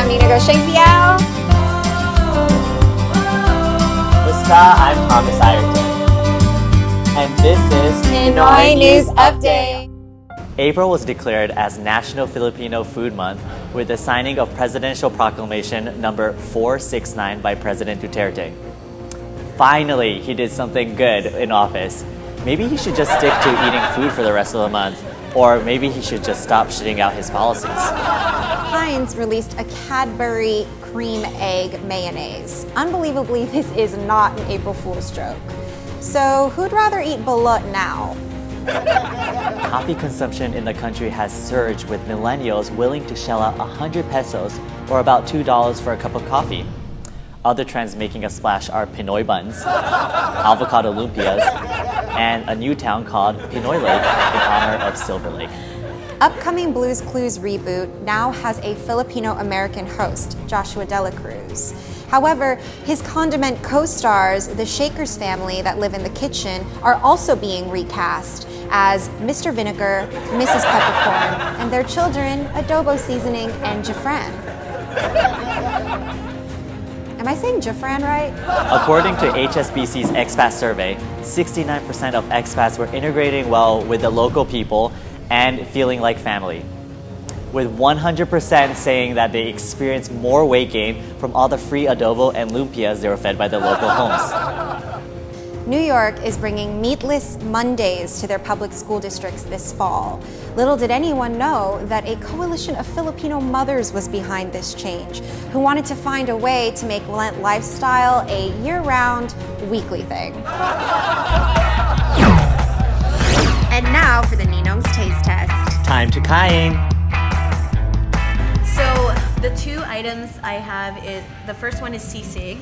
Ninong. Basta, I'm Thomas Ireton. And this is Pinoy News Update. April was declared as National Filipino Food Month with the signing of Presidential Proclamation number 469 by President Duterte. Finally, he did something good in office. Maybe he should just stick to eating food for the rest of the month, or maybe he should just stop shitting out his policies. Heinz released a Cadbury cream egg mayonnaise. Unbelievably, this is not an April Fool's joke. So who'd rather eat balut now? Coffee consumption in the country has surged with millennials willing to shell out 100 pesos or about $2 for a cup of coffee. Other trends making a splash are Pinoy buns, avocado lumpias, and a new town called Pinoy Lake in honor of Silver Lake. Upcoming Blue's Clues reboot now has a Filipino-American host, Joshua Dela Cruz. However, his condiment co-stars, the Shakers family that live in the kitchen, are also being recast as Mr. Vinegar, Mrs. Peppercorn, and their children, Adobo Seasoning and Jafran. Am I saying Jafran right? According to HSBC's expat survey, 69% of expats were integrating well with the local people and feeling like family, with 100% saying that they experienced more weight gain from all the free adobo and lumpias they were fed by the local homes. New York is bringing meatless Mondays to their public school districts this fall. Little did anyone know that a coalition of Filipino mothers was behind this change, who wanted to find a way to make Lent lifestyle a year-round, weekly thing. And now for the Ninongs taste test. Time to kain! So the two items I have is, the first one is sisig.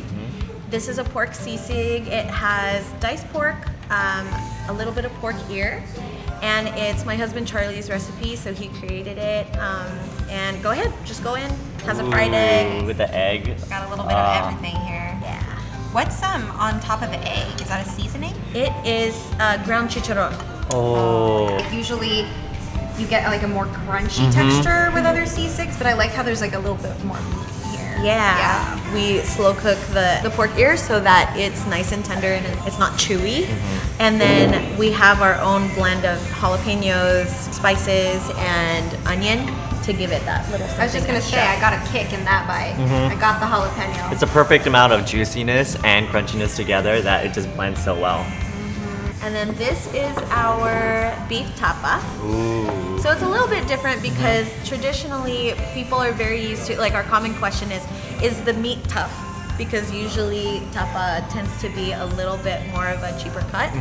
This is a pork sisig. It has diced pork, a little bit of pork ear, and it's my husband Charlie's recipe, so he created it. And go ahead, just go in. Has a fried egg. With the egg. Got a little bit of everything here. Yeah. What's on top of the egg? Is that a seasoning? It is ground chicharron. Oh. Usually you get like a more crunchy texture with other C6, but I like how there's like a little bit more meat here. Yeah. We slow cook the pork ear so that it's nice and tender and it's not chewy. And then we have our own blend of jalapenos, spices, and onion to give it that little something I was just gonna extra. say, I got a kick in that bite. I got the jalapeno. It's a perfect amount of juiciness and crunchiness together that it just blends so well. And then this is our beef tapa. Ooh. So it's a little bit different because traditionally people are very used to, like our common question is the meat tough? Because usually tapa tends to be a little bit more of a cheaper cut,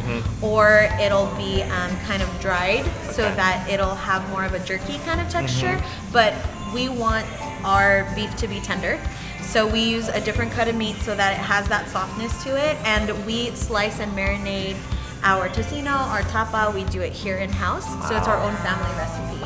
or it'll be kind of dried so that it'll have more of a jerky kind of texture. But we want our beef to be tender. So we use a different cut of meat so that it has that softness to it, and we slice and marinate our tocino, our tapa. We do it here in-house, so it's our own family recipe.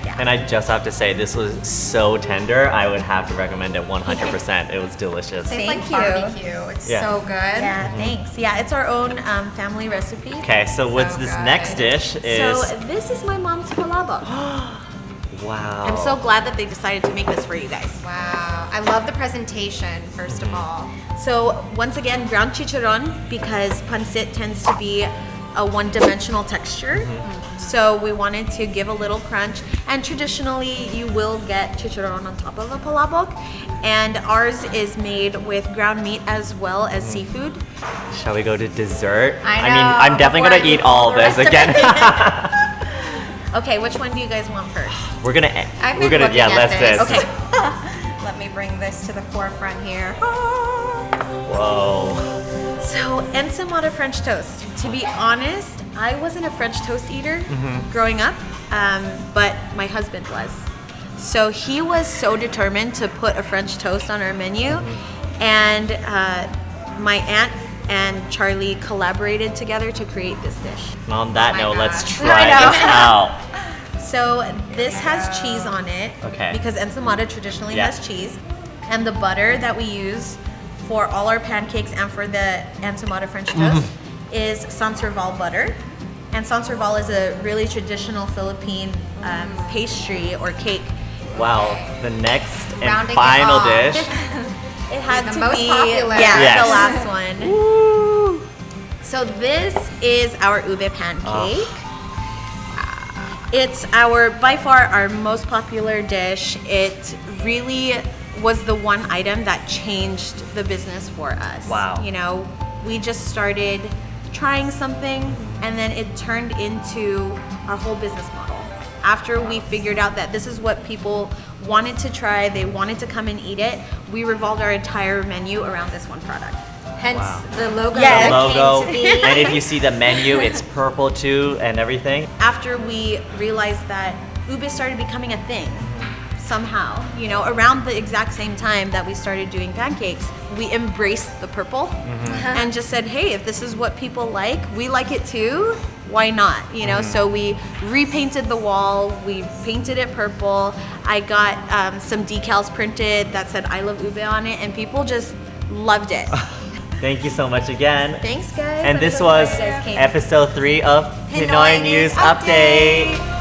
Yeah. And I just have to say, this was so tender, I would have to recommend it 100%. It was delicious. Tastes like Thank you. barbecue. It's Yeah. so good. Yeah, thanks. Yeah, it's our own family recipe. Okay, so what's this good. next dish is... So this is my mom's palabok. Wow. I'm so glad that they decided to make this for you guys. Wow. I love the presentation, first of all. So once again, ground chicharron, because pancit tends to be a one-dimensional texture. So we wanted to give a little crunch, and traditionally you will get chicharron on top of a palabok, and ours is made with ground meat as well as seafood. Shall we go to dessert? I mean, know, I'm definitely before gonna I eat eat all all of the this rest of again. Okay, which one do you guys want first? We're gonna, I've we're been gonna, looking yeah, at let's this. this. Okay. Let me bring this to the forefront here. Whoa. So ensaymada French toast. To be honest, I wasn't a French toast eater growing up, but my husband was. So he was so determined to put a French toast on our menu, and my aunt and Charlie collaborated together to create this dish. And on that Oh my note, God. let's try this out. So this has cheese on it, Okay. because ensaymada traditionally Yeah. has cheese, and the butter that we use for all our pancakes and for the ensaymada French toast is Sancerval butter. And Sancerval is a really traditional Philippine pastry or cake Wow, the next and Rounding it final off. dish. It had The to most be popular. Yes. the last one. So this is our ube pancake. It's by far our most popular dish. It really was the one item that changed the business for us. Wow. You know, we just started trying something and then it turned into our whole business model. After we figured out that this is what people wanted to try, they wanted to come and eat it, we revolved our entire menu around this one product. Hence Wow. the logo Yes. that Logo. came to be. And if you see the menu, it's purple too and everything. After we realized that ube started becoming a thing somehow, you know, around the exact same time that we started doing pancakes, we embraced the purple and just said, hey, if this is what people like, we like it too, why not? You know, so we repainted the wall, we painted it purple. I got some decals printed that said I love ube on it, and people just loved it. Thank you so much again. Thanks, guys. And I'm this so glad was you guys came. episode 3 of Pinoy Pinoy News News Update.